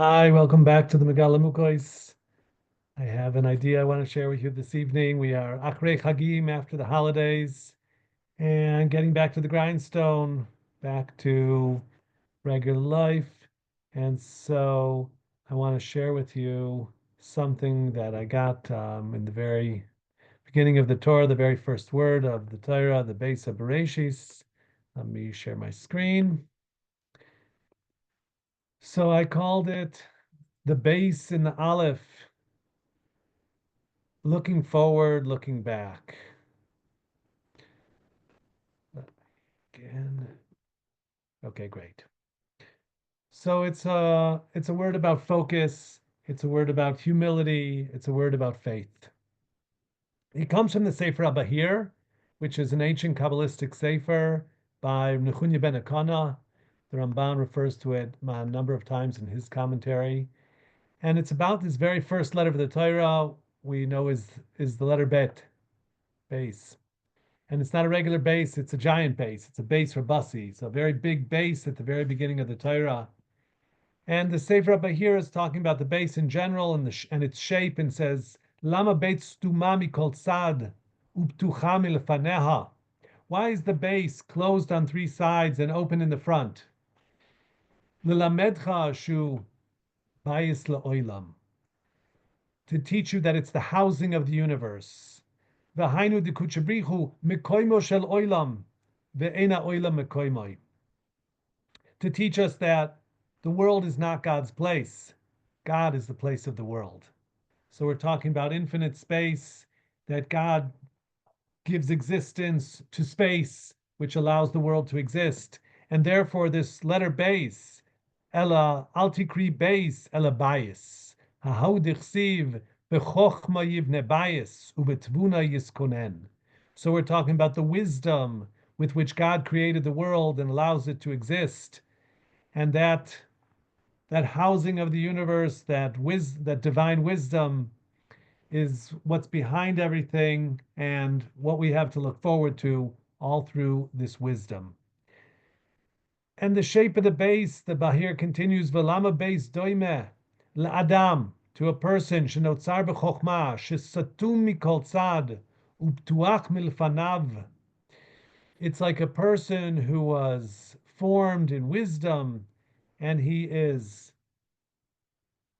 Hi, welcome back to the Megala. I have an idea I want to share with you this evening. We are Achrei Chagim after the holidays and getting back to the grindstone, back to regular life. And so I want to share with you something that I got in the very beginning of the Torah, the very first word of the Torah, the base of Bereshis. Let me share my screen. So I called it the base in the Aleph. Looking forward, looking back. Again. Okay, great. So it's a word about focus, it's a word about humility, it's a word about faith. It comes from the Sefer Abahir, which is an ancient Kabbalistic Sefer by Nechunya ben Akana. The Ramban refers to it a number of times in his commentary. And it's about this very first letter of the Torah we know is the letter Bet, base. And it's not a regular base, it's a giant base. It's a base for basi. So a very big base at the very beginning of the Torah. And the Sefer Bahir is talking about the base in general and its shape and says, Lama beit stuma mikol tzad uptucha milfaneha. Why is the base closed on three sides and open in the front? Lilamedcha shu bayis la'olam. To teach you that it's the housing of the universe. V'hainu dekuchabrichu mikoimo shel oilam ve'ena oilam mikoimoi. To teach us that the world is not God's place. God is the place of the world. So we're talking about infinite space, that God gives existence to space, which allows the world to exist. And therefore, this letter base, ella altikri base, ella bias, hahaudichsiv, bechochma yivne bias, ubetvuna yiskonen. So we're talking about the wisdom with which God created the world and allows it to exist. And that housing of the universe, that divine wisdom is what's behind everything and what we have to look forward to all through this wisdom. And the shape of the base, the Bahir continues, Velama base doime la'adam, to a person, shenotzar b'chokhmah, shesatum mikol tzad, uptuach milfanav. It's like a person who was formed in wisdom and he is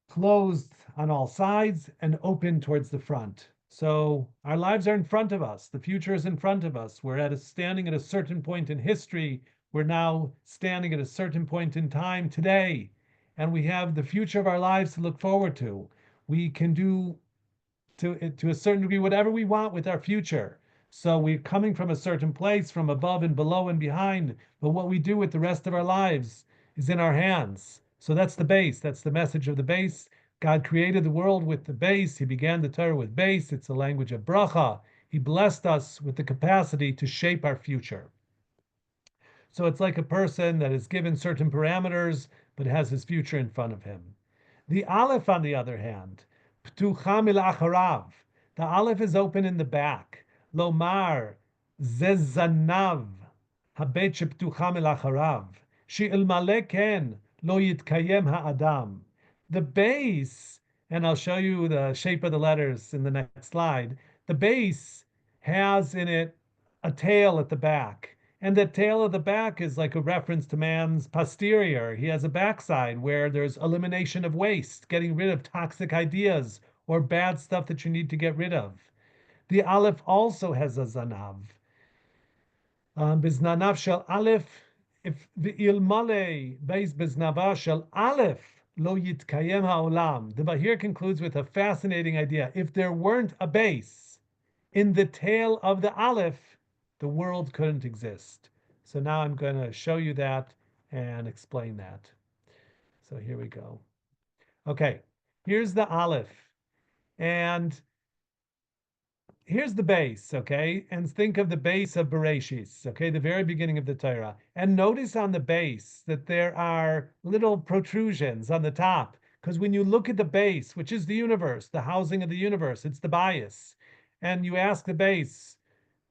closed on all sides and open towards the front. So our lives are in front of us. The future is in front of us. We're standing at a certain point in history. We're now standing at a certain point in time today, and we have the future of our lives to look forward to. We can do to a certain degree whatever we want with our future. So we're coming from a certain place, from above and below and behind, but what we do with the rest of our lives is in our hands. So that's the base. That's the message of the base. God created the world with the base. He began the Torah with base. It's a language of bracha. He blessed us with the capacity to shape our future. So it's like a person that is given certain parameters, but has his future in front of him. The Aleph, on the other hand, ptucha milacharav. The Aleph is open in the back. Lomar zezanav habet sheptucha milacharav. She'ilmale ken lo yitkayem ha'adam. The base, and I'll show you the shape of the letters in the next slide. The base has in it a tail at the back. And the tail of the back is like a reference to man's posterior. He has a backside where there's elimination of waste, getting rid of toxic ideas or bad stuff that you need to get rid of. The Aleph also has a zanav. Biznanav shel Aleph, if ilmale beis biznava shel Aleph lo yitkayem ha'olam. The Bahir concludes with a fascinating idea. If there weren't a base in the tail of the Aleph, the world couldn't exist. So now I'm going to show you that and explain that. So here we go. Okay, here's the Aleph. And here's the base, okay? And think of the base of Bereshis, okay? The very beginning of the Torah. And notice on the base that there are little protrusions on the top. Because when you look at the base, which is the universe, the housing of the universe, it's the bias. And you ask the base,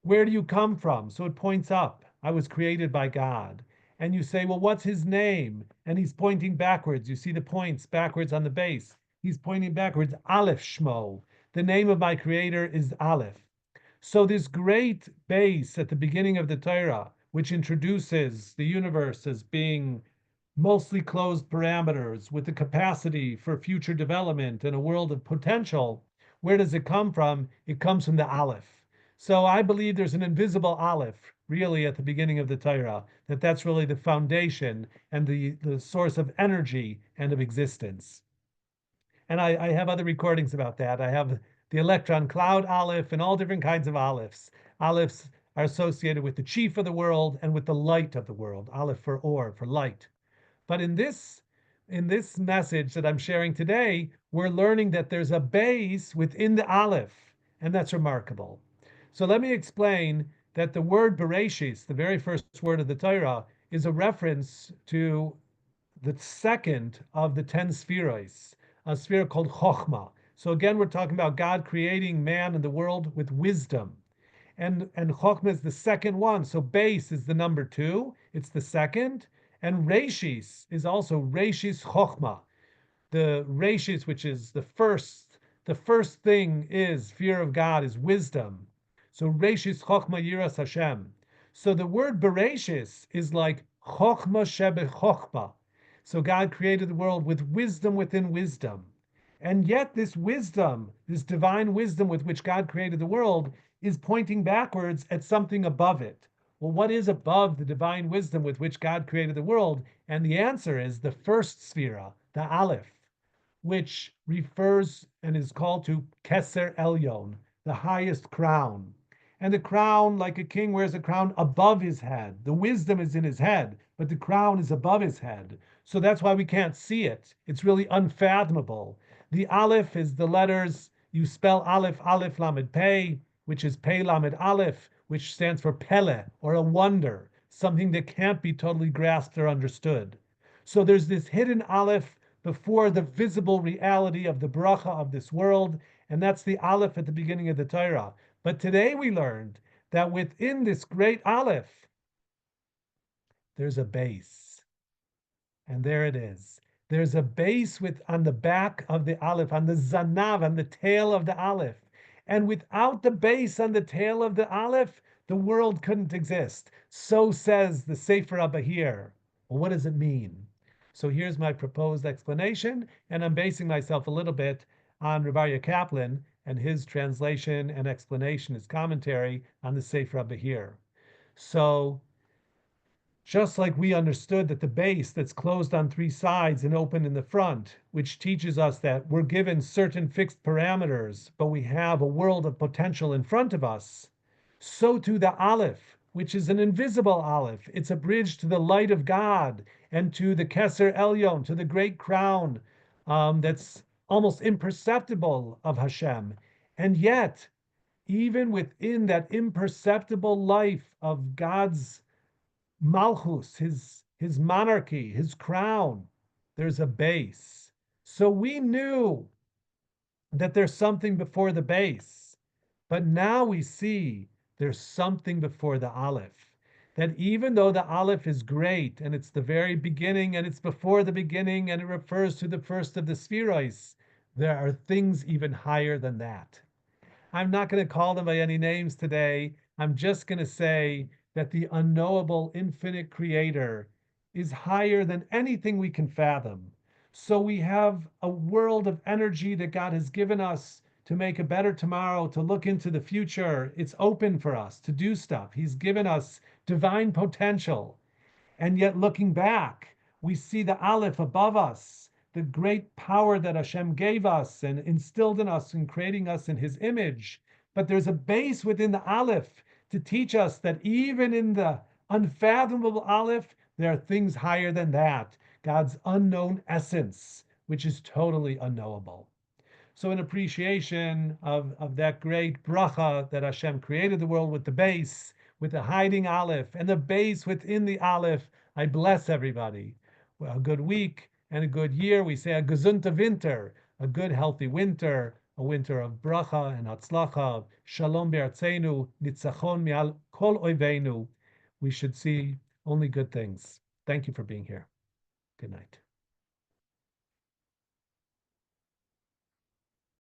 where do you come from? So it points up. I was created by God. and you say, well, what's his name? And he's pointing backwards. You see the points backwards on the base. He's pointing backwards. Aleph Shmo. The name of my creator is Aleph. So this great base at the beginning of the Torah, which introduces the universe as being mostly closed parameters with the capacity for future development and a world of potential, where does it come from? It comes from the Aleph. So I believe there's an invisible Aleph really at the beginning of the Torah, that's really the foundation and the source of energy and of existence. And I have other recordings about that. I have the electron cloud Aleph and all different kinds of Alephs. Alephs are associated with the chief of the world and with the light of the world. Aleph for or, for light. But in this message that I'm sharing today, we're learning that there's a base within the Aleph, and that's remarkable. So let me explain that the word Bereshis, the very first word of the Torah, is a reference to the second of the 10 spheres, a sphere called Chokhmah. So again, we're talking about God creating man and the world with wisdom. And Chokhmah is the second one. So base is the number 2. It's the second. And Reshis is also Reshis Chokhmah. The Reshis, which is the first thing is fear of God, is wisdom. So Reshis Chokhmah Yiras Hashem. So the word Bereshis is like Chokhmah Shebe Chokhmah. So God created the world with wisdom within wisdom. And yet this wisdom, this divine wisdom with which God created the world, is pointing backwards at something above it. Well, what is above the divine wisdom with which God created the world? And the answer is the first sphera, the Aleph, which refers and is called to Keser Elyon, the highest crown. And the crown, like a king wears a crown above his head. The wisdom is in his head, but the crown is above his head. So that's why we can't see it. It's really unfathomable. The Aleph is the letters, you spell Aleph, Aleph Lamed Pei, which is Pei Lamed Aleph, which stands for Pele, or a wonder, something that can't be totally grasped or understood. So there's this hidden Aleph before the visible reality of the bracha of this world, and that's the Aleph at the beginning of the Torah. But today we learned that within this great Aleph, there's a base. And there it is. There's a base on the back of the Aleph, on the Zanav, on the tail of the Aleph. And without the base on the tail of the Aleph, the world couldn't exist. So says the Sefer Abahir. Well, what does it mean? So here's my proposed explanation, and I'm basing myself a little bit on Rav Aryeh Kaplan and his translation and explanation, his commentary on the Sefer Abahir. So just like we understood that the base that's closed on 3 sides and open in the front, which teaches us that we're given certain fixed parameters, but we have a world of potential in front of us, so too the Aleph, which is an invisible Aleph. It's a bridge to the light of God and to the Keser Elyon, to the great crown that's almost imperceptible of Hashem. And yet, even within that imperceptible life of God's Malchus, his monarchy, his crown, there's a base. So we knew that there's something before the base, but now we see there's something before the Aleph. That even though the Aleph is great and it's the very beginning and it's before the beginning and it refers to the first of the spheroids, there are things even higher than that. I'm not going to call them by any names today. I'm just going to say that the unknowable infinite creator is higher than anything we can fathom. So we have a world of energy that God has given us to make a better tomorrow, to look into the future. It's open for us to do stuff. He's given us divine potential. And yet, looking back, we see the Aleph above us, the great power that Hashem gave us and instilled in us in creating us in his image. But there's a base within the Aleph to teach us that even in the unfathomable Aleph, there are things higher than that. God's unknown essence, which is totally unknowable. So in appreciation of that great bracha that Hashem created the world with the base, with the hiding Aleph, and the base within the Aleph, I bless everybody. Well, a good week and a good year. We say a gesunte winter, a good healthy winter, a winter of bracha and hatzlacha, shalom be'artzenu, nitzachon mi'al kol oivenu. We should see only good things. Thank you for being here. Good night.